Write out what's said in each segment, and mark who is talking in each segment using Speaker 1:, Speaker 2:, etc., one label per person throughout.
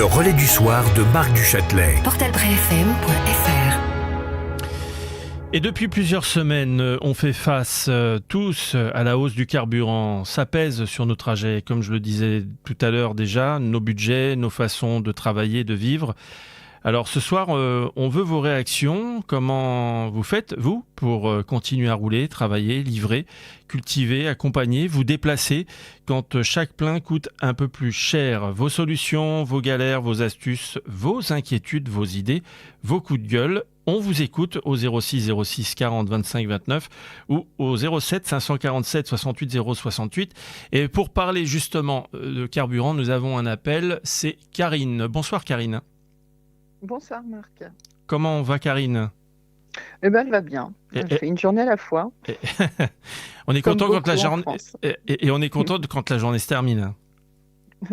Speaker 1: Le relais du soir de Marc Duchâtelet.
Speaker 2: Portalprefm.fr.
Speaker 3: Et depuis plusieurs semaines, on fait face tous à la hausse du carburant. Ça pèse sur nos trajets, comme je le disais tout à l'heure déjà, nos budgets, nos façons de travailler, de vivre. Alors ce soir, on veut vos réactions. Comment vous faites, vous, pour continuer à rouler, travailler, livrer, cultiver, accompagner, vous déplacer quand chaque plein coûte un peu plus cher? Vos solutions, vos galères, vos astuces, vos inquiétudes, vos idées, vos coups de gueule. On vous écoute au 06 06 40 25 29 ou au 07 547 68 068. Et pour parler justement de carburant, nous avons un appel. C'est Karine. Bonsoir Karine.
Speaker 4: Bonsoir Marc.
Speaker 3: Comment va Karine?
Speaker 4: Eh ben, elle va bien. Elle fait une journée à la fois.
Speaker 3: On est content quand la journée
Speaker 4: et
Speaker 3: on est content quand la journée se termine.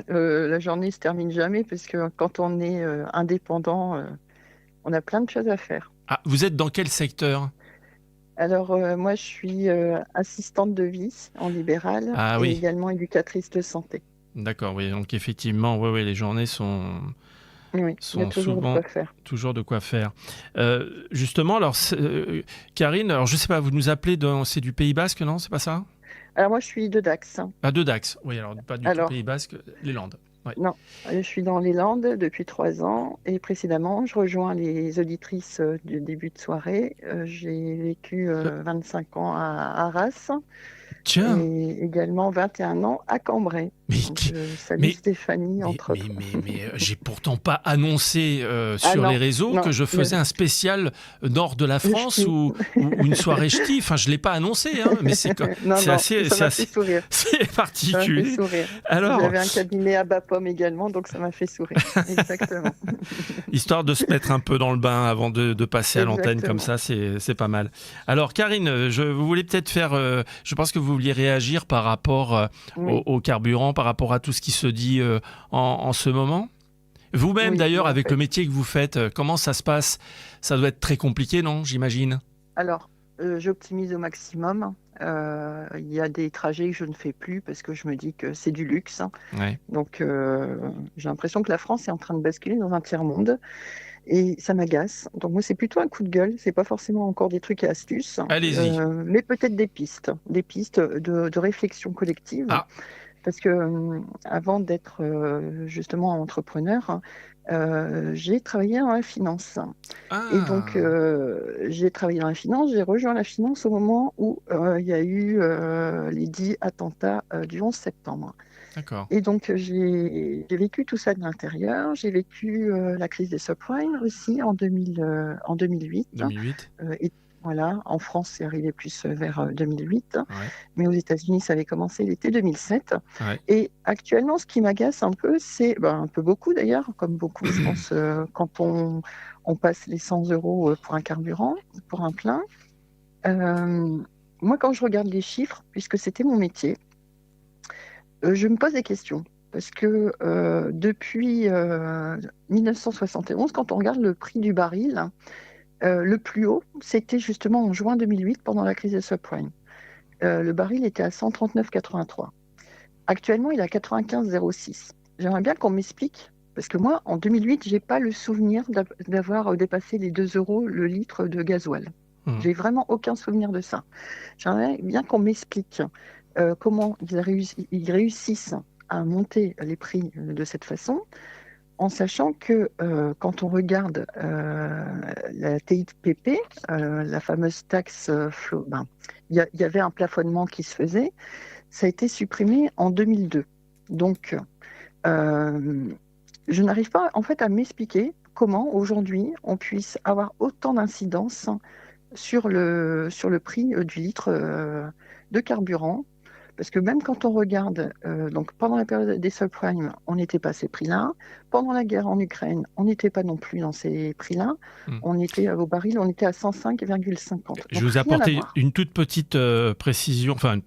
Speaker 4: La journée se termine jamais parce que quand on est indépendant, on a plein de choses à faire.
Speaker 3: Ah, vous êtes dans quel secteur?
Speaker 4: Alors moi, je suis assistante de vie en libéral et également éducatrice de santé.
Speaker 3: D'accord, oui. Donc effectivement, oui, les journées sont
Speaker 4: il y a toujours
Speaker 3: souvent
Speaker 4: de quoi faire.
Speaker 3: Toujours de quoi faire. Justement, alors Karine, alors je sais pas, vous nous appelez c'est du Pays Basque, non? C'est pas ça?
Speaker 4: Alors moi, je suis de Dax.
Speaker 3: Ah, de Dax, oui, alors pas du tout Pays Basque, les Landes. Ouais.
Speaker 4: Non, je suis dans les Landes depuis 3 ans et précédemment, je rejoins les auditrices du début de soirée. J'ai vécu 25 ans à Arras.
Speaker 3: Tiens.
Speaker 4: Et également 21 ans à Cambrai. Salut Stéphanie, entre autres.
Speaker 3: Mais j'ai pourtant pas annoncé sur les réseaux que je faisais un spécial nord de la France ou une soirée ch'ti. Enfin, je l'ai pas annoncé, hein, mais c'est assez
Speaker 4: sourire.
Speaker 3: C'est particulier.
Speaker 4: Ça m'a fait sourire.
Speaker 3: Alors,
Speaker 4: j'avais un cabinet à Bapaume également, donc ça m'a fait sourire. Exactement.
Speaker 3: Histoire de se mettre un peu dans le bain avant de passer à l'antenne comme ça, c'est pas mal. Alors, Karine, vous voulez peut-être faire... je pense que vous vouliez réagir par rapport au carburant, par rapport à tout ce qui se dit en ce moment. Vous-même, d'ailleurs, avec le métier que vous faites, comment ça se passe? Ça doit être très compliqué, non, j'imagine?
Speaker 4: Alors, j'optimise au maximum. Il y a des trajets que je ne fais plus parce que je me dis que c'est du luxe.
Speaker 3: Ouais.
Speaker 4: Donc, j'ai l'impression que la France est en train de basculer dans un tiers-monde. Et ça m'agace. Donc moi, c'est plutôt un coup de gueule. C'est pas forcément encore des trucs et astuces.
Speaker 3: Allez-y.
Speaker 4: Mais peut-être des pistes de réflexion collective.
Speaker 3: Ah.
Speaker 4: Parce que avant d'être justement entrepreneur, j'ai travaillé dans la finance.
Speaker 3: Ah.
Speaker 4: Et donc, j'ai travaillé dans la finance. J'ai rejoint la finance au moment où il y a eu les 10 attentats du 11 septembre.
Speaker 3: D'accord.
Speaker 4: Et donc, j'ai vécu tout ça de l'intérieur. J'ai vécu la crise des subprimes aussi en 2008.
Speaker 3: 2008.
Speaker 4: Et voilà, en France, c'est arrivé plus vers 2008.
Speaker 3: Ouais.
Speaker 4: Mais aux États-Unis, ça avait commencé l'été 2007.
Speaker 3: Ouais.
Speaker 4: Et actuellement, ce qui m'agace un peu, c'est, un peu beaucoup d'ailleurs, comme beaucoup, je pense, quand on passe les 100 € pour un carburant, pour un plein. Moi, quand je regarde les chiffres, puisque c'était mon métier, je me pose des questions parce que depuis 1971, quand on regarde le prix du baril, le plus haut, c'était justement en juin 2008 pendant la crise des subprimes. Le baril était à 139,83. Actuellement, il est à 95,06. J'aimerais bien qu'on m'explique, parce que moi, en 2008, je n'ai pas le souvenir d'avoir dépassé les 2 € le litre de gasoil. J'ai vraiment aucun souvenir de ça. J'aimerais bien qu'on m'explique comment ils réussissent à monter les prix de cette façon, en sachant que quand on regarde la TIPP, la fameuse taxe il y avait un plafonnement qui se faisait, ça a été supprimé en 2002. Donc, je n'arrive pas en fait à m'expliquer comment aujourd'hui on puisse avoir autant d'incidence sur le prix du litre de carburant. Parce que même quand on regarde, donc pendant la période des subprimes, on n'était pas à ces prix-là. Pendant la guerre en Ukraine, on n'était pas non plus dans ces prix-là. On était au baril, on était à 105,50.
Speaker 3: Je vais vous apporter une toute petite précision, enfin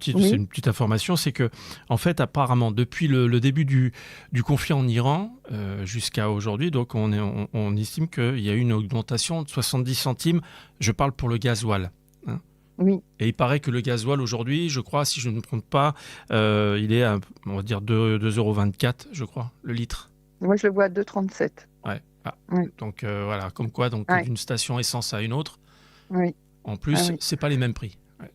Speaker 3: c'est une petite information, c'est que en fait apparemment depuis le début du conflit en Iran jusqu'à aujourd'hui, donc on estime qu'il y a eu une augmentation de 70 centimes. Je parle pour le gasoil.
Speaker 4: Oui.
Speaker 3: Et il paraît que le gasoil aujourd'hui, je crois, si je ne me trompe pas, il est à, on va dire 2,24 €, je crois, le litre.
Speaker 4: Moi, je le vois à 2,37.
Speaker 3: Ouais. Ah.
Speaker 4: Oui,
Speaker 3: Donc voilà, comme quoi, donc
Speaker 4: ouais,
Speaker 3: d'une station essence à une autre,
Speaker 4: oui,
Speaker 3: en
Speaker 4: ah
Speaker 3: plus,
Speaker 4: oui,
Speaker 3: c'est pas les mêmes prix. Ouais.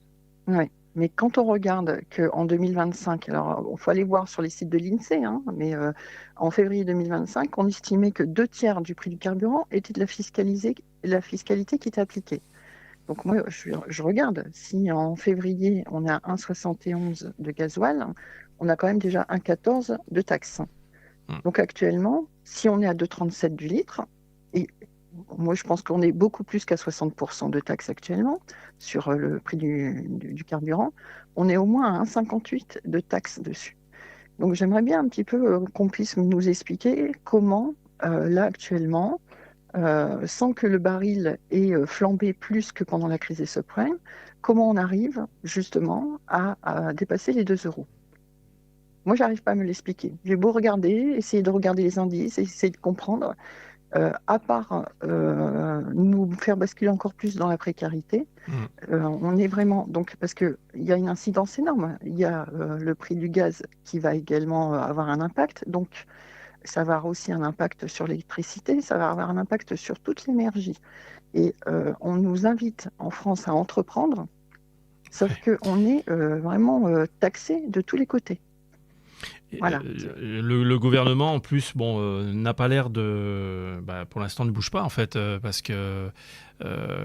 Speaker 4: oui. Mais quand on regarde qu'en 2025, alors il faut aller voir sur les sites de l'INSEE, hein, mais en février 2025, on estimait que 2 tiers du prix du carburant était de la fiscalité qui était appliquée. Donc moi, je regarde, si en février, on est à 1,71 de gasoil, on a quand même déjà 1,14 de taxes.
Speaker 3: Hmm.
Speaker 4: Donc actuellement, si on est à 2,37 du litre, et moi je pense qu'on est beaucoup plus qu'à 60% de taxes actuellement sur le prix du carburant, on est au moins à 1,58 de taxes dessus. Donc j'aimerais bien un petit peu qu'on puisse nous expliquer comment, là actuellement, sans que le baril ait flambé plus que pendant la crise des subprimes, comment on arrive justement à dépasser les 2 euros. Moi, j'arrive pas à me l'expliquer. J'ai beau regarder, essayer de regarder les indices, essayer de comprendre, à part nous faire basculer encore plus dans la précarité,
Speaker 3: Hmm.
Speaker 4: on est vraiment donc parce que il y a une incidence énorme. Il y a le prix du gaz qui va également avoir un impact, donc ça va avoir aussi un impact sur l'électricité, ça va avoir un impact sur toute l'énergie. Et on nous invite en France à entreprendre, sauf
Speaker 3: Ouais.
Speaker 4: qu'on est vraiment taxé de tous les côtés.
Speaker 3: Et,
Speaker 4: Voilà.
Speaker 3: le gouvernement, en plus, bon, n'a pas l'air de, pour l'instant, ne bouge pas en fait, parce que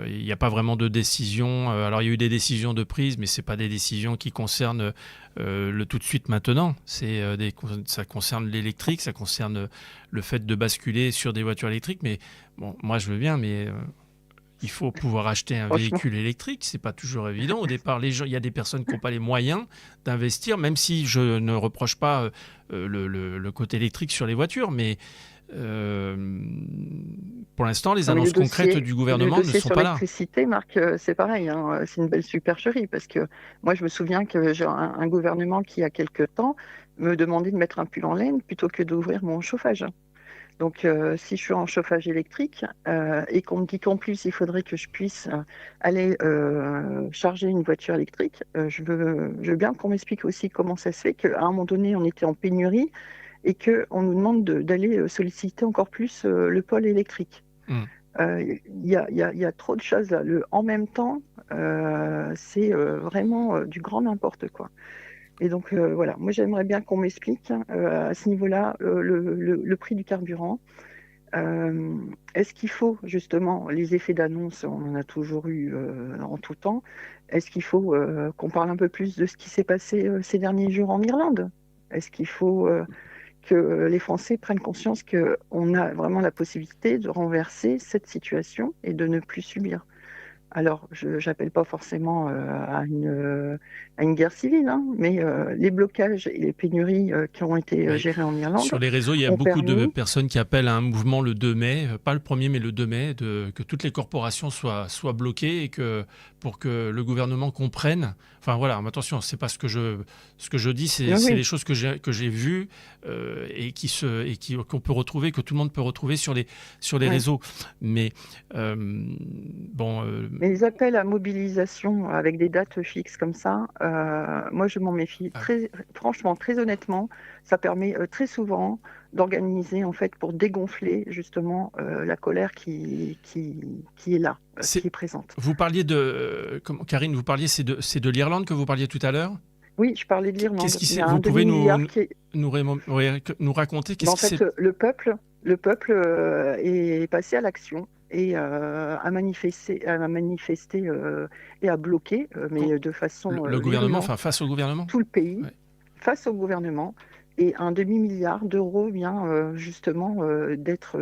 Speaker 3: il n'y a pas vraiment de décision. Alors, il y a eu des décisions de prise, mais c'est pas des décisions qui concernent le tout de suite maintenant. Ça concerne l'électrique, ça concerne le fait de basculer sur des voitures électriques. Mais bon, moi, je veux bien, mais il faut pouvoir acheter un
Speaker 4: Franchement,
Speaker 3: véhicule électrique, c'est pas toujours évident. Au départ, il y a des personnes qui n'ont pas les moyens d'investir, même si je ne reproche pas le côté électrique sur les voitures, mais euh, pour l'instant, les
Speaker 4: non, mais
Speaker 3: annonces concrètes du
Speaker 4: le
Speaker 3: gouvernement ne
Speaker 4: dossier
Speaker 3: sont
Speaker 4: sur
Speaker 3: pas là.
Speaker 4: l'électricité, Marc, c'est pareil, hein, c'est une belle supercherie parce que moi, je me souviens que j'ai un gouvernement qui, il y a quelque temps, me demandait de mettre un pull en laine plutôt que d'ouvrir mon chauffage. Donc, si je suis en chauffage électrique et qu'on me dit qu'en plus, il faudrait que je puisse aller charger une voiture électrique, je veux bien qu'on m'explique aussi comment ça se fait qu'à un moment donné, on était en pénurie et qu'on nous demande d'aller solliciter encore plus le pôle électrique.
Speaker 3: Hmm.
Speaker 4: Il y a trop de choses là. Le en même temps, c'est vraiment du grand n'importe quoi. Et donc voilà, moi j'aimerais bien qu'on m'explique à ce niveau-là le prix du carburant. Est-ce qu'il faut justement les effets d'annonce, on en a toujours eu en tout temps. Est-ce qu'il faut qu'on parle un peu plus de ce qui s'est passé ces derniers jours en Irlande? Est-ce qu'il faut que les Français prennent conscience qu'on a vraiment la possibilité de renverser cette situation et de ne plus subir? Alors, je n'appelle pas forcément à une guerre civile, hein, mais les blocages et les pénuries qui ont été
Speaker 3: Oui.
Speaker 4: gérés en
Speaker 3: Sur
Speaker 4: Irlande
Speaker 3: les réseaux, il y a
Speaker 4: ont
Speaker 3: beaucoup de
Speaker 4: permis.
Speaker 3: personnes qui appellent à un mouvement le 2 mai, pas le 1er, mais le 2 mai, que toutes les corporations soient bloquées et pour que le gouvernement comprenne. Enfin voilà, mais attention, c'est pas ce que je dis,
Speaker 4: Oui,
Speaker 3: c'est
Speaker 4: oui,
Speaker 3: les choses que j'ai vues qu'on peut retrouver, que tout le monde peut retrouver sur les
Speaker 4: oui.
Speaker 3: réseaux. Mais bon,
Speaker 4: Mais les appels à mobilisation avec des dates fixes comme ça, moi je m'en méfie
Speaker 3: ah,
Speaker 4: très, franchement, très honnêtement. Ça permet très souvent d'organiser en fait pour dégonfler justement la colère qui est là,
Speaker 3: c'est,
Speaker 4: qui est présente.
Speaker 3: vous parliez Karine, vous parliez, c'est de l'Irlande que vous parliez tout à l'heure.
Speaker 4: Oui, je parlais de
Speaker 3: Qu'est-ce
Speaker 4: l'Irlande.
Speaker 3: qui
Speaker 4: Il y
Speaker 3: s'est...
Speaker 4: a
Speaker 3: Vous
Speaker 4: un
Speaker 3: pouvez
Speaker 4: demi-milliard qui est.
Speaker 3: nous raconter
Speaker 4: Ben,
Speaker 3: qu'est-ce
Speaker 4: en
Speaker 3: qui s'est...
Speaker 4: fait, le peuple est passé à l'action et a manifesté et a bloqué, mais de façon
Speaker 3: Le gouvernement, enfin
Speaker 4: virulente,
Speaker 3: face au gouvernement?
Speaker 4: tout le pays
Speaker 3: Ouais.
Speaker 4: face au gouvernement. Et un demi-milliard d'euros vient justement d'être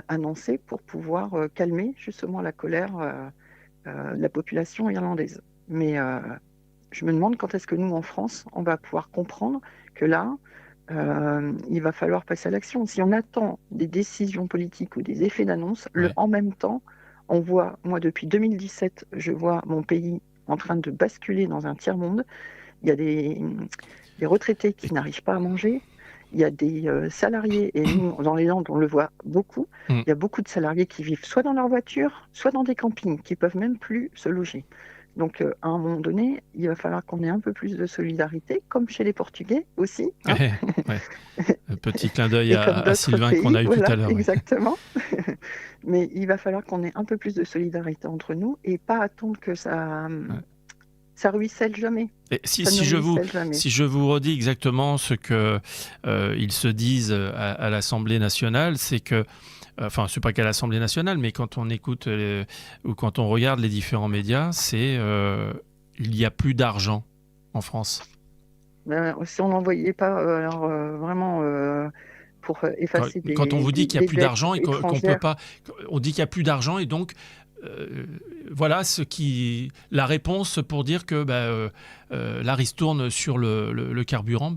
Speaker 4: annoncé pour pouvoir calmer justement la colère de la population irlandaise. Mais je me demande quand est-ce que nous, en France, on va pouvoir comprendre que là, il va falloir passer à l'action. Si on attend des décisions politiques ou des effets d'annonce,
Speaker 3: Ouais.
Speaker 4: en même temps, on voit, moi depuis 2017, je vois mon pays en train de basculer dans un tiers-monde. Il y a des retraités
Speaker 3: Et-
Speaker 4: qui n'arrivent pas à manger. Il y a des salariés, et nous, dans les Landes, on le voit beaucoup.
Speaker 3: Hmm.
Speaker 4: Il y a beaucoup de salariés qui vivent soit dans leur voiture, soit dans des campings, qui peuvent même plus se loger. Donc, à un moment donné, il va falloir qu'on ait un peu plus de solidarité, comme chez les Portugais aussi, hein.
Speaker 3: Ouais. Un petit clin d'œil
Speaker 4: Et comme
Speaker 3: à
Speaker 4: d'autres
Speaker 3: Sylvain
Speaker 4: pays,
Speaker 3: qu'on a eu tout
Speaker 4: voilà,
Speaker 3: à l'heure. Ouais.
Speaker 4: exactement. Mais il va falloir qu'on ait un peu plus de solidarité entre nous et pas attendre que
Speaker 3: Ouais.
Speaker 4: ça ruisselle jamais.
Speaker 3: Et
Speaker 4: Ça ne ruisselle jamais.
Speaker 3: si je vous redis exactement ce que ils se disent à l'Assemblée nationale, c'est que, enfin, c'est pas qu'à l'Assemblée nationale, mais quand on écoute ou quand on regarde les différents médias, c'est il n'y a plus d'argent en France.
Speaker 4: Si on n'envoyait pas, vraiment, pour effacer
Speaker 3: Quand on vous dit qu'il n'y a
Speaker 4: des
Speaker 3: plus
Speaker 4: dettes
Speaker 3: d'argent et qu'on peut
Speaker 4: étrangères.
Speaker 3: pas, on dit qu'il n'y a plus d'argent et donc voilà la réponse pour dire que la ristourne sur le carburant,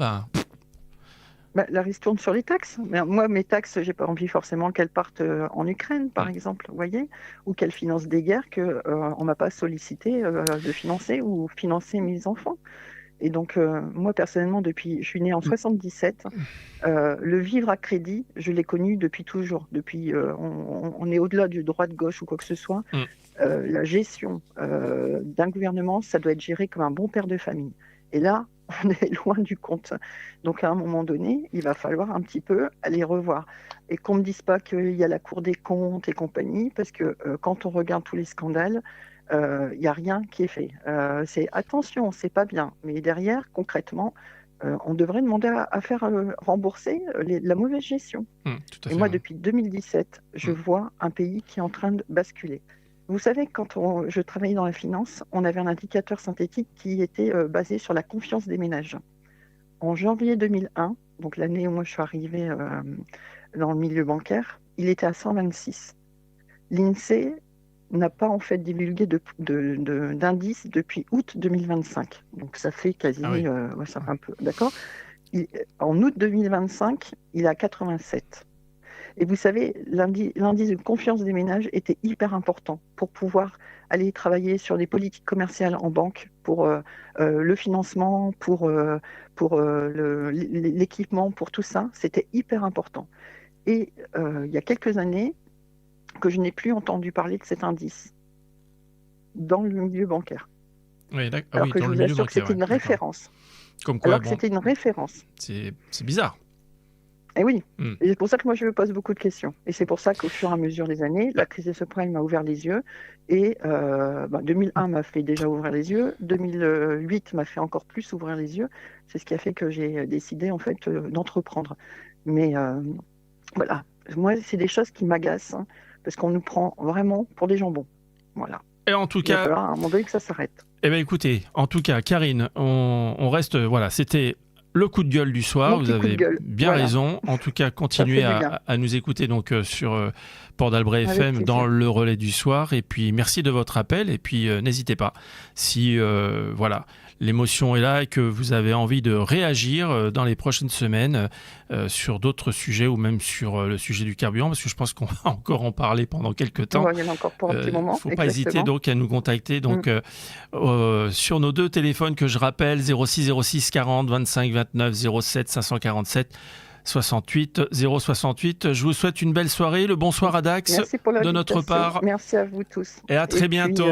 Speaker 4: La ristourne sur les taxes. Mais moi, mes taxes, j'ai pas envie forcément qu'elles partent en Ukraine, par exemple, vous voyez, ou qu'elles financent des guerres que on m'a pas sollicité de financer ou financer mes enfants. Et donc, moi, personnellement, je suis née en 77, le vivre à crédit, je l'ai connu depuis toujours. Depuis, on est au-delà du droite-gauche ou quoi que ce soit. La gestion d'un gouvernement, ça doit être géré comme un bon père de famille. Et là, on est loin du compte. Donc, à un moment donné, il va falloir un petit peu aller revoir. Et qu'on ne me dise pas qu'il y a la Cour des comptes et compagnie, parce que quand on regarde tous les scandales, il n'y a rien qui est fait. C'est attention, c'est pas bien. Mais derrière, concrètement, on devrait demander à faire rembourser la mauvaise gestion.
Speaker 3: tout à
Speaker 4: Et
Speaker 3: fait,
Speaker 4: moi,
Speaker 3: ouais.
Speaker 4: depuis 2017, je vois un pays qui est en train de basculer. Vous savez, quand je travaillais dans la finance, on avait un indicateur synthétique qui était basé sur la confiance des ménages. En janvier 2001, donc l'année où moi je suis arrivée dans le milieu bancaire, il était à 126. L'INSEE n'a pas en fait divulgué d'indices depuis août 2025. Donc ça fait quasi,
Speaker 3: Ah oui.
Speaker 4: Ça fait un peu, d'accord. En août 2025, il est à 87. Et vous savez, l'indice de confiance des ménages était hyper important pour pouvoir aller travailler sur des politiques commerciales en banque, pour le financement, pour l'équipement, pour tout ça. C'était hyper important. Et il y a quelques années, que je n'ai plus entendu parler de cet indice dans le milieu bancaire.
Speaker 3: Oui,
Speaker 4: Alors que je vous assure que c'était une référence.
Speaker 3: Comme quoi,
Speaker 4: Alors que c'était une référence.
Speaker 3: C'est bizarre.
Speaker 4: Et oui, et c'est pour ça que moi je me pose beaucoup de questions. Et c'est pour ça qu'au fur et à mesure des années, la crise des subprimes m'a ouvert les yeux. Et 2001 m'a fait déjà ouvrir les yeux. 2008 m'a fait encore plus ouvrir les yeux. C'est ce qui a fait que j'ai décidé en fait d'entreprendre. Mais voilà, moi c'est des choses qui m'agacent, hein, parce qu'on nous prend vraiment pour des jambons. Voilà.
Speaker 3: Et en tout
Speaker 4: Il va
Speaker 3: cas,
Speaker 4: falloir à un moment donné que ça s'arrête.
Speaker 3: eh bien écoutez, en tout cas, Karine, on reste, voilà, c'était le coup de gueule du soir. Vous avez bien raison. En tout cas, continuez à nous écouter donc sur Port d'Albret FM dans le relais du soir. Et puis, merci de votre appel. Et puis, n'hésitez pas. Si voilà, l'émotion est là et que vous avez envie de réagir dans les prochaines semaines sur d'autres sujets ou même sur le sujet du carburant, parce que je pense qu'on va encore en parler pendant quelques temps.
Speaker 4: Il y en a encore pour un petit moment.
Speaker 3: Il ne faut pas hésiter donc à nous contacter donc, sur nos deux téléphones que je rappelle, 06 06 40 25 29 07 547 68 068. Je vous souhaite une belle soirée. Le bonsoir à Dax de notre part.
Speaker 4: Merci à vous tous.
Speaker 3: Et à très bientôt.